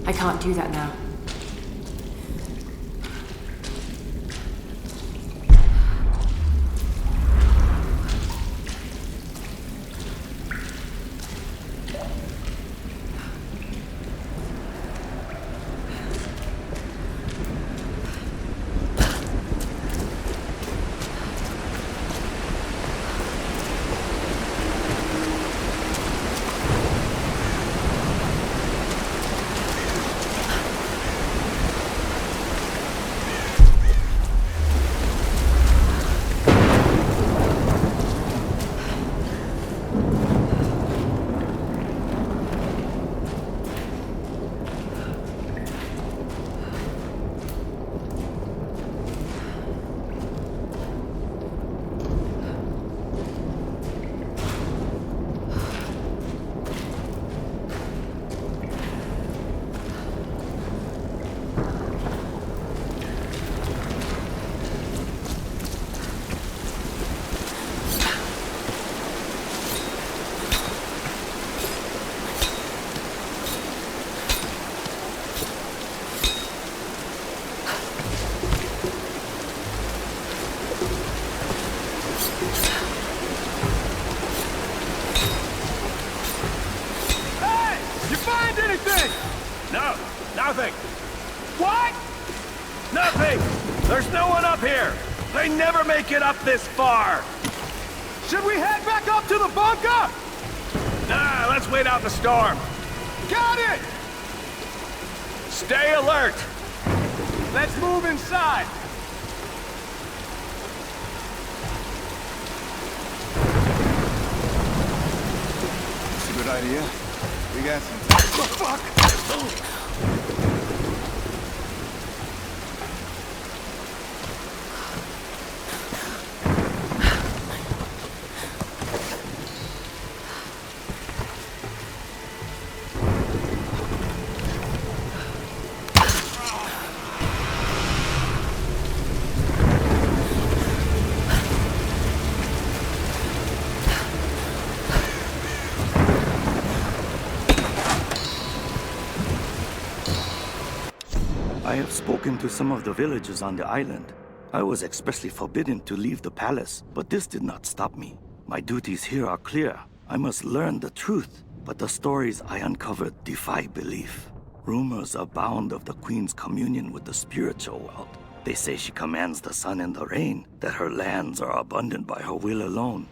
I can't do that now. No, nothing. What? Nothing! There's no one up here! They never make it up this far! Should we head back up to the bunker? Nah, let's wait out the storm. Got it! Stay alert! Let's move inside. It's a good idea. We got some... Fuck! I have spoken to some of the villagers on the island. I was expressly forbidden to leave the palace, but this did not stop me. My duties here are clear. I must learn the truth, but the stories I uncovered defy belief. Rumors abound of the Queen's communion with the spiritual world. They say she commands the sun and the rain, that her lands are abundant by her will alone.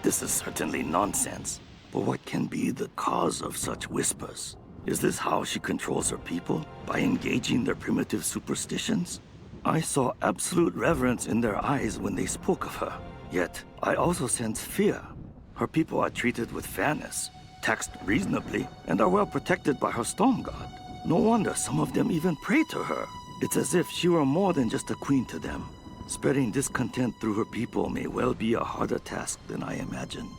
This is certainly nonsense. But what can be the cause of such whispers? Is this how she controls her people? By engaging their primitive superstitions? I saw absolute reverence in their eyes when they spoke of her. Yet, I also sense fear. Her people are treated with fairness, taxed reasonably, and are well protected by her storm god. No wonder some of them even pray to her. It's as if she were more than just a queen to them. Spreading discontent through her people may well be a harder task than I imagined.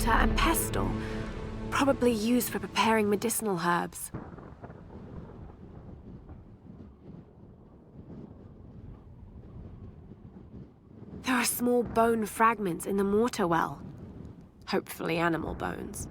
mortar and pestle, probably used for preparing medicinal herbs. There are small bone fragments in the mortar well. Hopefully animal bones.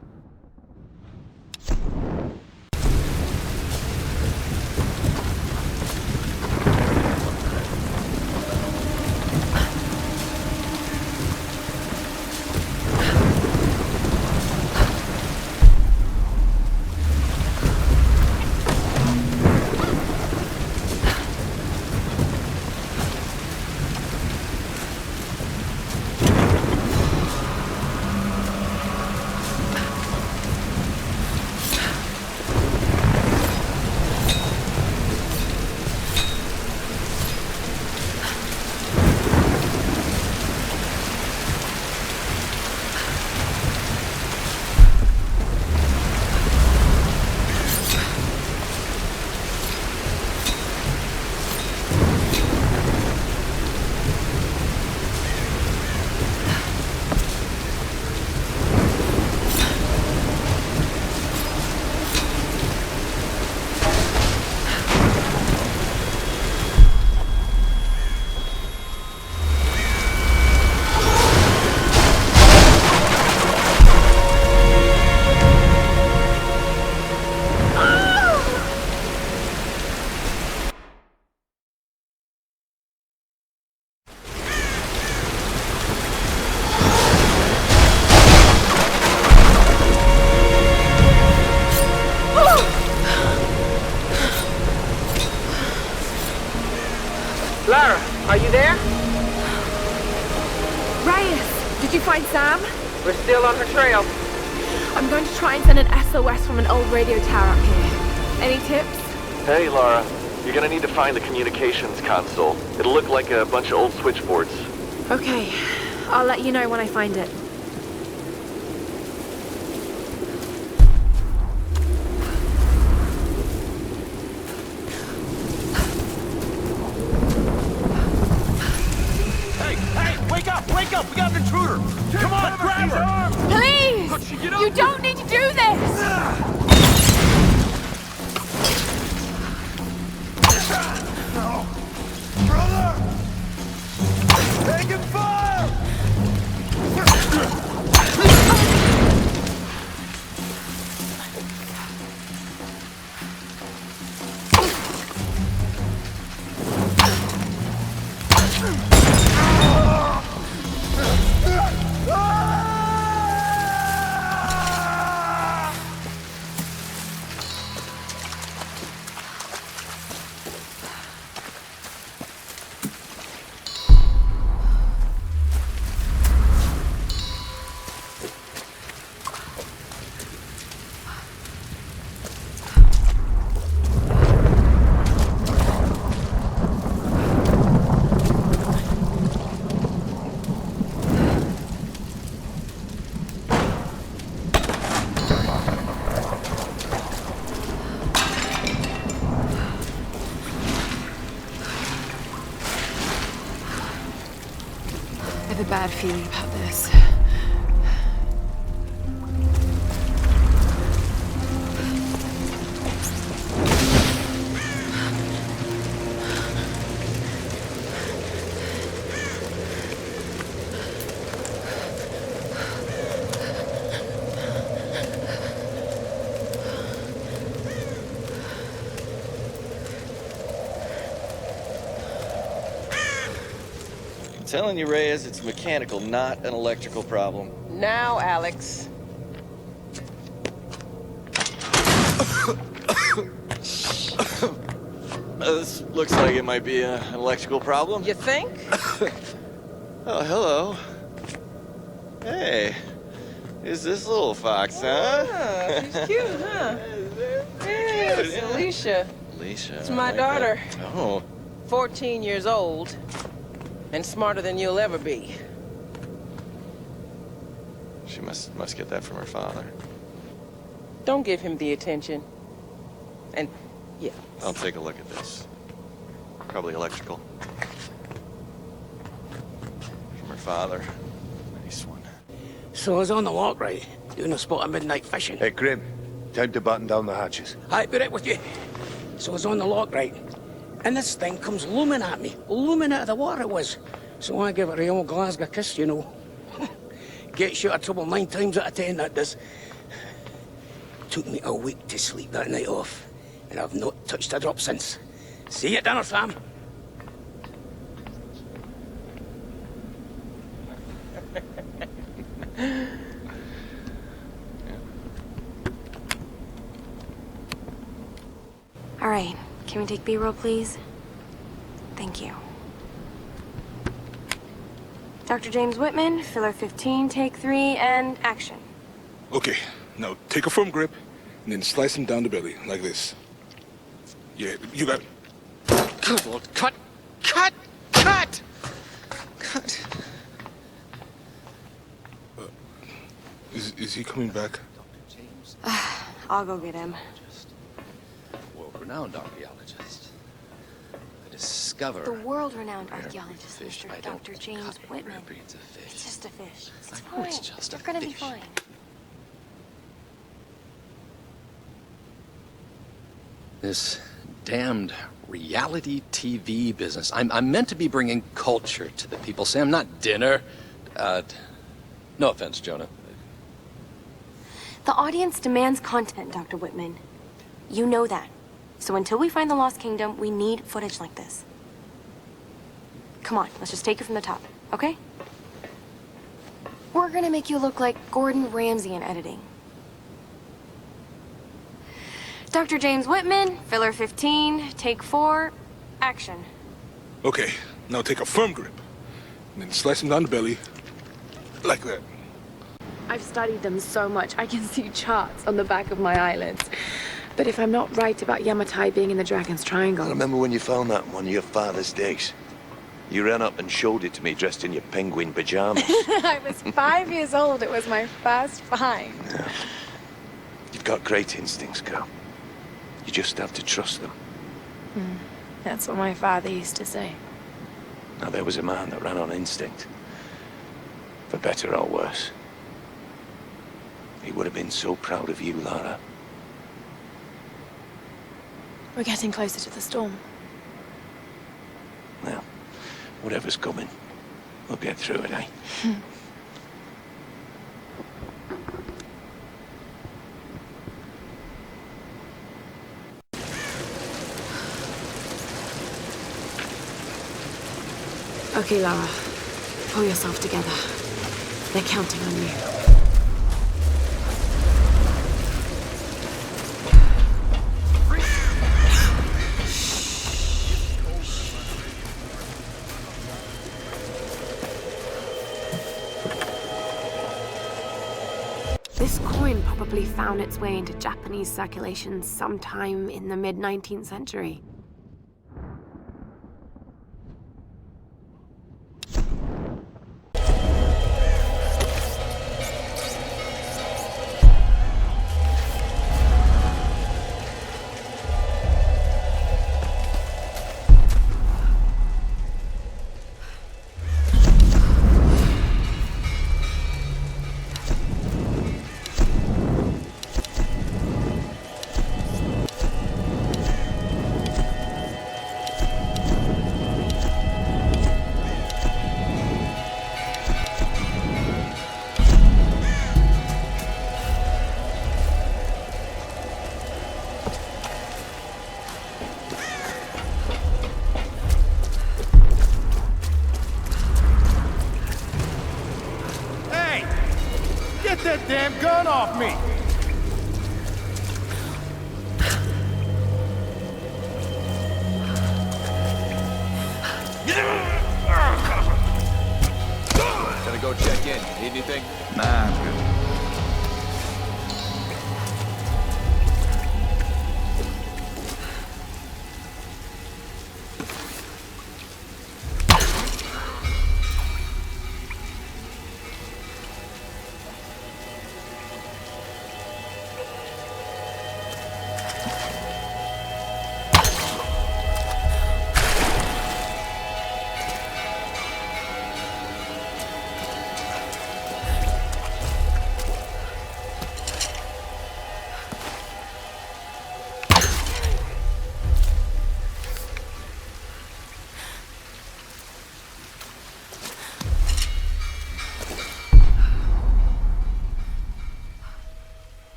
Lara, are you there? Reyes, did you find Sam? We're still on her trail. I'm going to try and send an SOS from an old radio tower up here. Any tips? Hey, Lara. You're gonna need to find the communications console. It'll look like a bunch of old switchboards. Okay, I'll let you know when I find it. Wake up! Wake up! We got an intruder! Come on, grab her! Please! You don't need to do this! No! Brother! Taking fire! I have a bad feeling about this. I'm telling you, Reyes, it's mechanical, not an electrical problem. Now, Alex. This looks like it might be an electrical problem. You think? Oh, hello. Hey, who's this little fox, huh? Oh, she's cute, huh? Yeah, it's Alicia. Alicia. It's my I like daughter. that. Oh. 14 years old. And smarter than you'll ever be. She must get that from her father. Don't give him the attention. And, yeah. I'll take a look at this. Probably electrical. From her father. Nice one. So I was on the lock, right? Doing a spot of midnight fishing. Hey, Grim. Time to button down the hatches. I'd be right with you. So I was on the lock, right? And this thing comes looming at me. Looming out of the water it was. So I give it a old Glasgow kiss, you know. Gets you out of trouble 9 times out of 10, that does. Took me a week to sleep that night off. And I've not touched a drop since. See you at dinner, Sam. All right, can we take B-roll, please? Thank you. Dr. James Whitman, filler 15, take 3, and action. Okay, now take a firm grip and then slice him down the belly, like this. Yeah, you got it. Good Lord, cut! Cut! Cut! Cut! Is he coming back? I'll go get him. World-renowned archaeologist. I discover... The world-renowned rare archaeologist, breeds of fish. Mr. I don't Dr. James cut Whitman. rare breeds of fish. It's just a fish. It's I fine. know it's just You're a gonna be fish. fine. This damned reality TV business. I'm meant to be bringing culture to the people, Sam, not dinner. No offense, Jonah. The audience demands content, Dr. Whitman. You know that. So until we find the Lost Kingdom, we need footage like this. Come on, let's just take it from the top, okay? We're gonna make you look like Gordon Ramsay in editing. Dr. James Whitman, filler 15, take 4, action. Okay, now take a firm grip and then slice him down the belly, like that. I've studied them so much, I can see charts on the back of my eyelids. But if I'm not right about Yamatai being in the Dragon's Triangle... I remember when you found that in one of your father's digs. You ran up and showed it to me dressed in your penguin pajamas. I was 5 years old. It was my first find. Yeah. You've got great instincts, girl. You just have to trust them. That's what my father used to say. Now, there was a man that ran on instinct. For better or worse. He would have been so proud of you, Lara. We're getting closer to the storm. Well, whatever's coming, we'll get through it, eh? Okay, Lara. Pull yourself together. They're counting on you. This coin probably found its way into Japanese circulation sometime in the mid-19th century. Get that damn gun off me! Gotta go check in. Need anything? Nah, I'm good.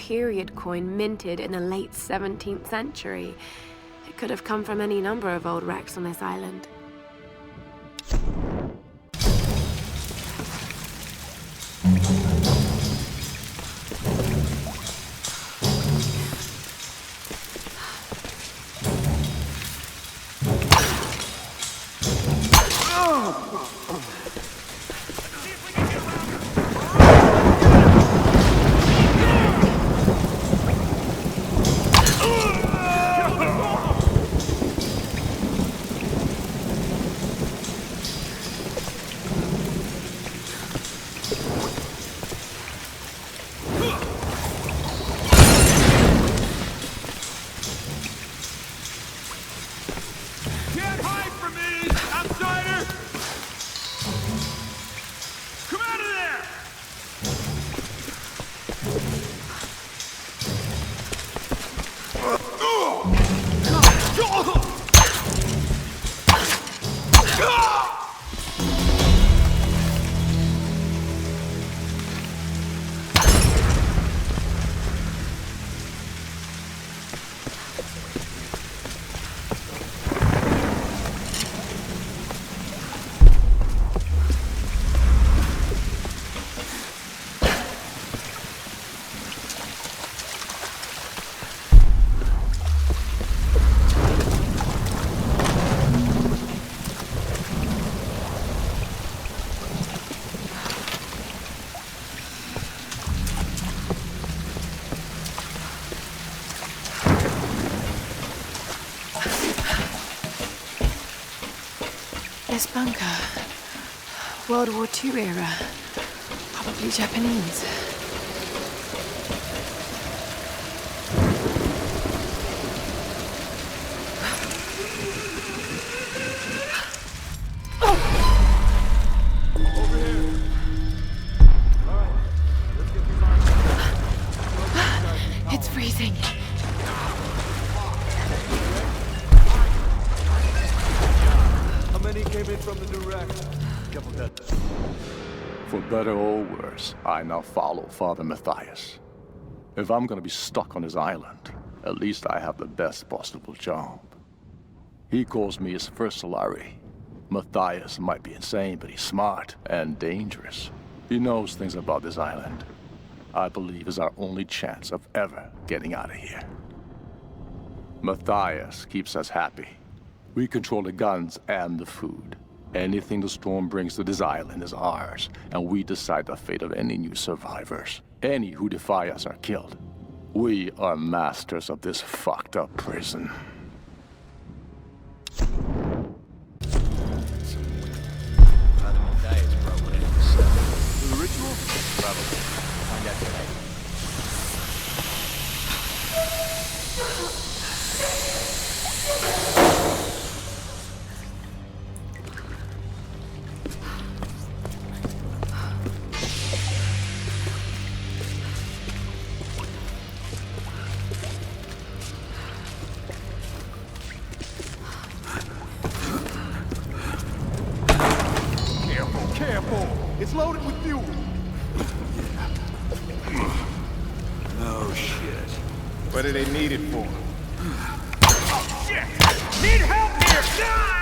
period coin minted in the late 17th century. It could have come from any number of old wrecks on this island. Can't hide from me, outsider! Come out of there! This bunker. World War II era. Probably Japanese. It's freezing. How many came in from the new wreck? Couple dead. For better or worse, I now follow Father Matthias. If I'm gonna be stuck on his island, at least I have the best possible job. He calls me his first Solari. Matthias might be insane, but he's smart and dangerous. He knows things about this island. I believe is our only chance of ever getting out of here. Matthias keeps us happy. We control the guns and the food. Anything the storm brings to this island is ours, and we decide the fate of any new survivors. Any who defy us are killed. We are masters of this fucked up prison. The ritual? Probably. Find out today. Careful! It's loaded with fuel! Oh, shit. What do they need it for? Shit! Need help here! Ah!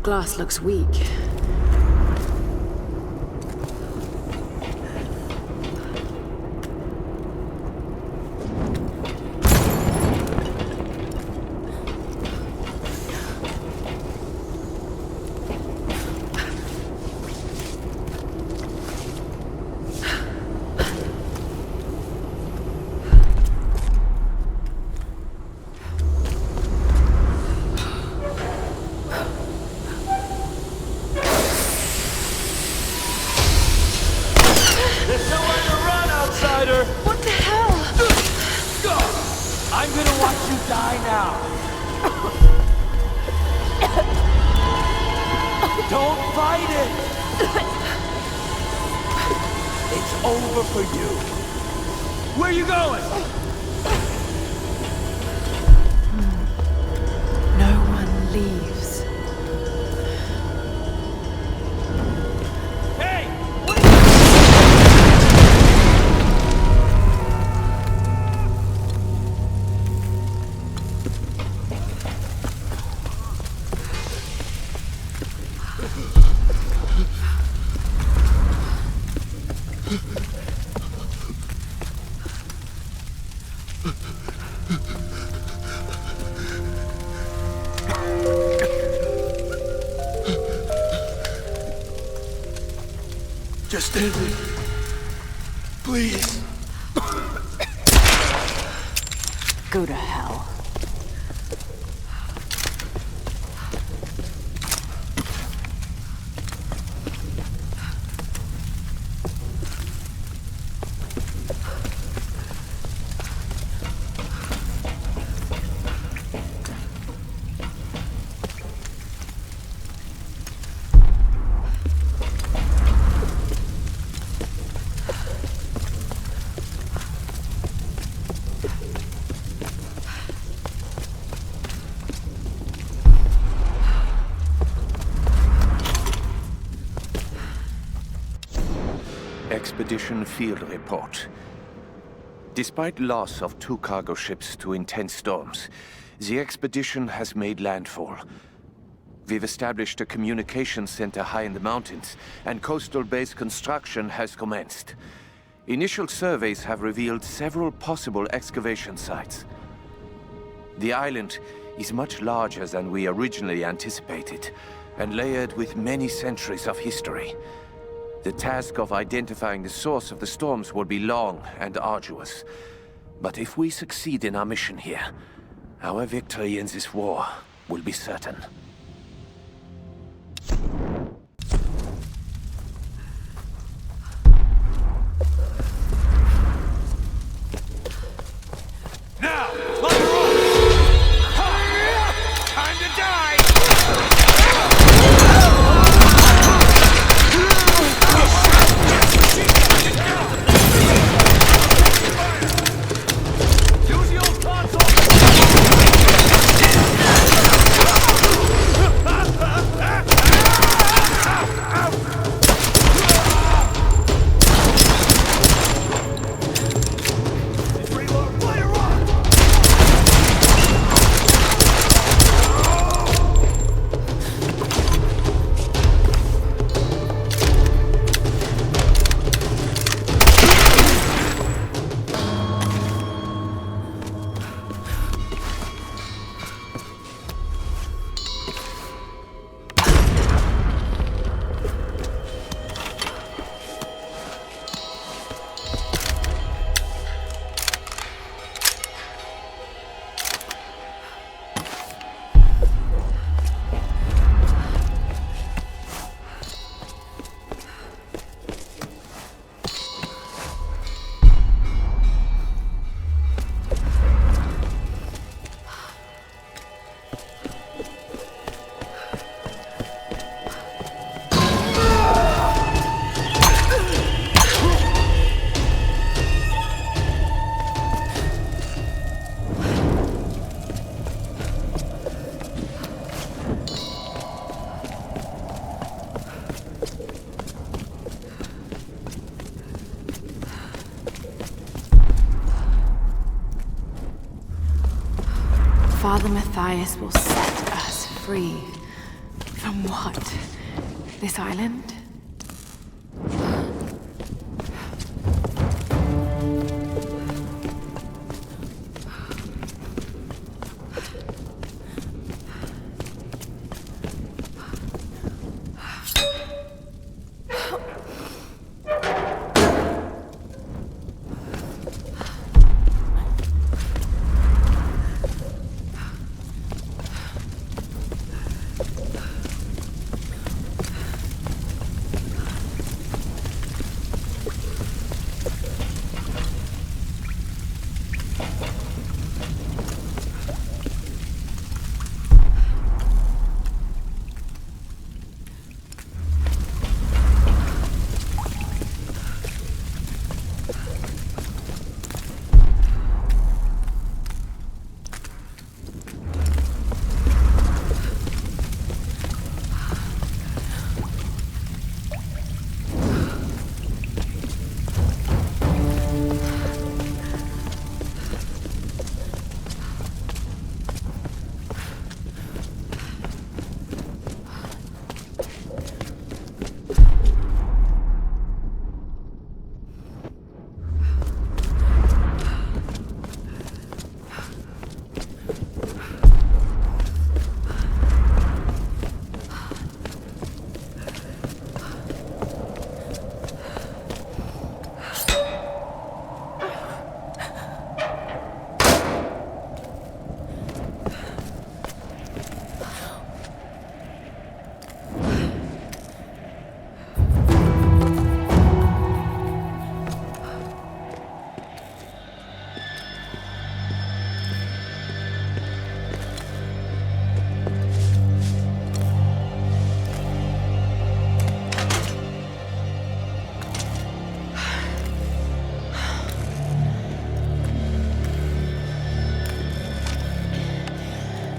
glass looks weak. There's nowhere to run, outsider! What the hell? I'm gonna watch you die now. Don't fight it! It's over for you. Where you going? No one leaves. Hey! Just end it. Please. Go to hell. Expedition Field Report. Despite loss of 2 cargo ships to intense storms, the expedition has made landfall. We've established a communications center high in the mountains, and coastal base construction has commenced. Initial surveys have revealed several possible excavation sites. The island is much larger than we originally anticipated, and layered with many centuries of history. The task of identifying the source of the storms will be long and arduous. But if we succeed in our mission here, our victory in this war will be certain. Now! Fire off! Ha! Time to die! Use the old Father Matthias will set us free from What? This island?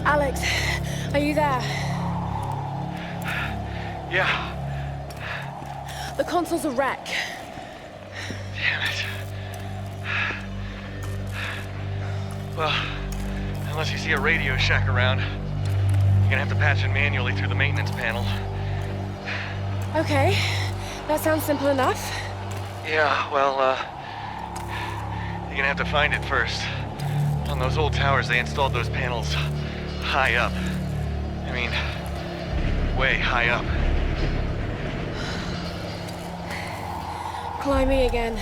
Alex, are you there? Yeah. The console's a wreck. Damn it. Well, unless you see a Radio Shack around, you're gonna have to patch it manually through the maintenance panel. Okay, that sounds simple enough. Yeah, well, you're gonna have to find it first. On those old towers, they installed those panels high up. I mean, way high up. Climbing again.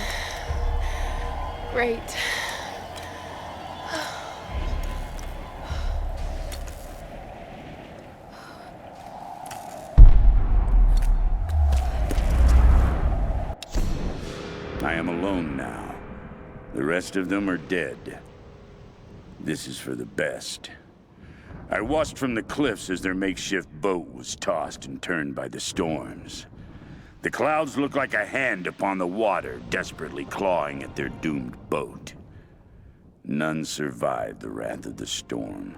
Great. I am alone now. The rest of them are dead. This is for the best. I watched from the cliffs as their makeshift boat was tossed and turned by the storms. The clouds looked like a hand upon the water, desperately clawing at their doomed boat. None survived the wrath of the storm.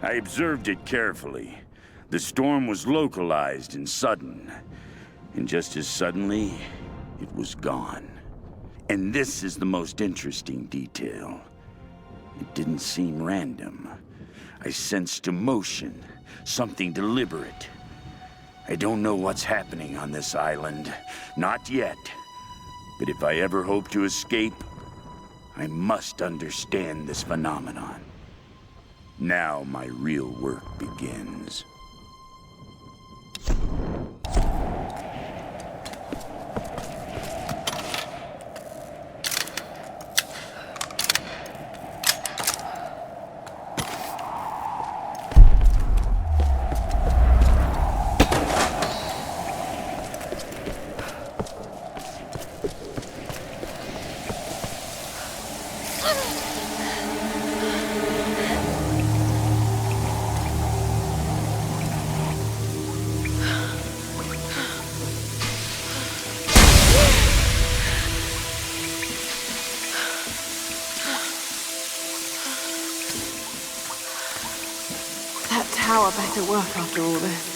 I observed it carefully. The storm was localized and sudden, and just as suddenly, it was gone. And this is the most interesting detail. It didn't seem random. I sensed emotion, something deliberate. I don't know what's happening on this island. Not yet. But if I ever hope to escape, I must understand this phenomenon. Now my real work begins. That tower better work after all this.